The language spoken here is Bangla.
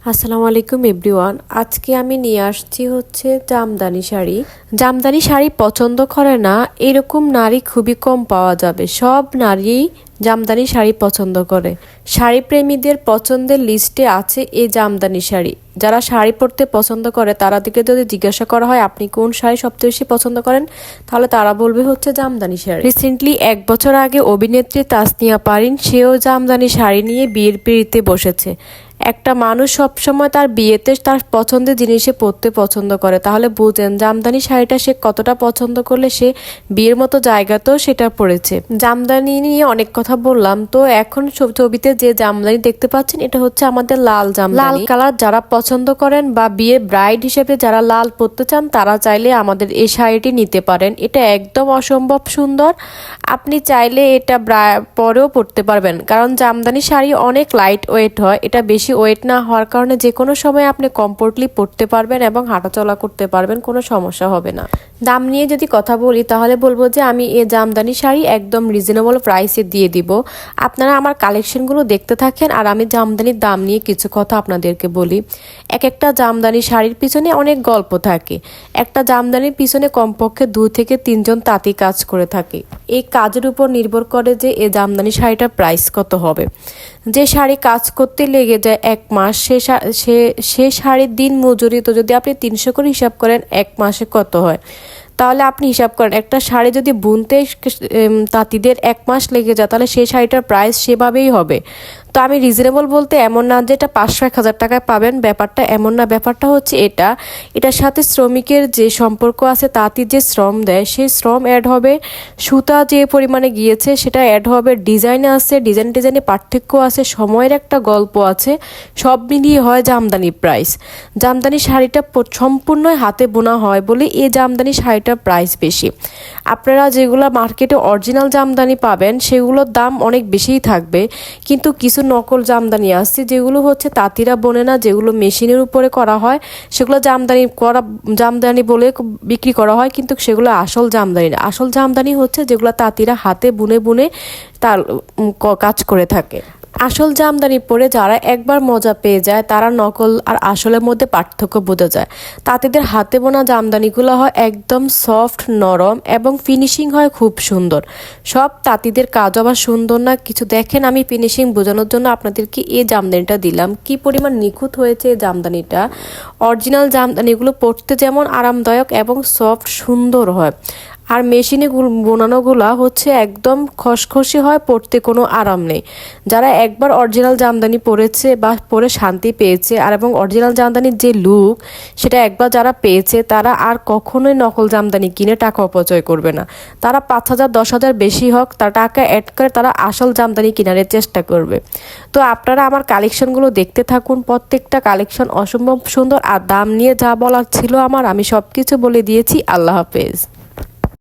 আসসালামু আলাইকুম এভরিওয়ান। আজকে আমি নিয়ে আসছি হচ্ছে জামদানি শাড়ি। জামদানি শাড়ি পছন্দ করে না এরকম নারী খুবই কম পাওয়া যাবে। সব নারী জামদানি শাড়ি পছন্দ করে। শাড়ি প্রেমীদের পছন্দের লিস্টে আছে এই জামদানি শাড়ি। যারা শাড়ি পরতে পছন্দ করে তারা দিকে যদি জিজ্ঞাসা করা হয় আপনি কোন শাড়ি সবচেয়ে বেশি পছন্দ করেন, তাহলে তারা বলবে হচ্ছে জামদানি শাড়ি। রিসেন্টলি 1 বছর আগে অভিনেত্রী তাসনিয়া পারিন সেও জামদানি শাড়ি নিয়ে বিয়ের পিঁড়িতে বসেছে। একটা মানুষ সবসময় তার বিয়েতে তার পছন্দের জিনিসে পরতে পছন্দ করে, তাহলে বুঝেন জামদানি শাড়িটা সে কতটা পছন্দ করলে সে বিয়ের মতো জায়গাতেও সেটা পরেছে। জামদানি নিয়ে অনেক কথা বললাম, তো এখন ছবিতে যে জামদানি দেখতে পাচ্ছেন এটা হচ্ছে আমাদের লাল জামদানি। লাল কালার যারা পছন্দ করেন বা বিয়ে ব্রাইড হিসেবে যারা লাল পরতে চান তারা চাইলে আমাদের এই শাড়িটি নিতে পারেন। এটা একদম অসম্ভব সুন্দর, আপনি চাইলে এটা পরেও পরতে পারবেন, কারণ জামদানি শাড়ি অনেক লাইট ওয়েট হয়। এটা বেশি ওয়েট না হওয়ার কারণে যে কোনো সময় আপনি কমফোর্টলি পরতে পারবেন এবং হাঁটাচলা করতে পারবেন, কোনো সমস্যা হবে না। দাম নিয়ে যদি কথা বলি তাহলে বলবো যে আমি এই জামদানি শাড়ি একদম রিজনেবল প্রাইসে দিয়ে দিব। আপনারা আমার কালেকশনগুলো দেখতে থাকেন আর আমি জামদানির দাম নিয়ে কিছু কথা আপনাদেরকে বলি। একটা জামদানি শাড়ির পিছনে অনেক গল্প থাকে। একটা জামদানির পিছনে কমপক্ষে 2 থেকে 3 জন তাঁতি কাজ করে থাকে। এই কাজের উপর নির্ভর করে যে এই জামদানি শাড়িটার প্রাইস কত হবে। যে শাড়ি কাজ করতে লেগে যায় 1 মাস, সে শাড়ির দিন মজুরি তো যদি আপনি 300 করে হিসাব করেন 1 মাসে কত হয়, তাহলে আপনি হিসাব করেন একটা শাড়ি যদি বুনতে তাঁতিদের 1 মাস লেগে যায় তাহলে সেই শাড়িটার প্রাইস সেভাবেই হবে। তো আমি রিজনেবল বলতে এমন না যে এটা 500-1000 টাকায় পাবেন, ব্যাপারটা এমন না। ব্যাপারটা হচ্ছে এটার সাথে শ্রমিকের যে সম্পর্ক আছে, তাঁতি যে শ্রম দেয় সেই শ্রম অ্যাড হবে, সুতা যে পরিমাণে গিয়েছে সেটা অ্যাড হবে, ডিজাইনে আছে, ডিজাইনে পার্থক্য আছে, সময়ের একটা গল্প আছে, সব মিলিয়ে হয় জামদানি প্রাইস। জামদানি শাড়িটা সম্পূর্ণ হাতে বোনা হয় বলে এই জামদানি শাড়িটার প্রাইস বেশি। আপনারা যেগুলো মার্কেটে অরিজিনাল জামদানি পাবেন সেগুলোর দাম অনেক বেশিই থাকবে, কিন্তু কিছু নকল জামদানি আসছে যেগুলো হচ্ছে তাঁতিরা বোনে না, যেগুলো মেশিনের উপরে করা হয়, সেগুলো জামদানি বলে বিক্রি করা হয়, কিন্তু সেগুলো আসল জামদানি না। আসল জামদানি হচ্ছে যেগুলো তাঁতিরা হাতে বুনে বুনে তার কাজ করে থাকে। আসল জামদানি পরে যারা একবার মজা পেয়ে যায় তারা নকল আর আসলের মধ্যে পার্থক্য বোঝা যায়। তাঁতিদের হাতে বোনা জামদানিগুলো হয় একদম সফট, নরম এবং ফিনিশিং হয় খুব সুন্দর। সব তাঁতিদের কাজ আবার সুন্দর না কিছু। দেখেন আমি ফিনিশিং বোঝানোর জন্য আপনাদেরকে এই জামদানিটা দিলাম, কি পরিমাণ নিখুঁত হয়েছে এই জামদানিটা। অরিজিনাল জামদানিগুলো পরতে যেমন আরামদায়ক এবং সফট সুন্দর হয়, আর মেশিনে বোনানোগুলা হচ্ছে একদম খসখসে হয়, পরতে কোনো আরাম নেই। যারা একবার অরিজিনাল জামদানি পরেছে বা পরে শান্তি পেয়েছে আর এবং অরিজিনাল জামদানির যে লুক সেটা একবার যারা পেয়েছে তারা আর কখনোই নকল জামদানি কিনে টাকা অপচয় করবে না। তারা 5000-10,000 বেশি হোক তার টাকা অ্যাড করে তারা আসল জামদানি কেনার চেষ্টা করবে। তো আপনারা আমার কালেকশনগুলো দেখতে থাকুন, প্রত্যেকটা কালেকশন অসম্ভব সুন্দর। আর দাম নিয়ে যা বলার ছিল আমি সব কিছু বলে দিয়েছি। আল্লাহ হাফেজ।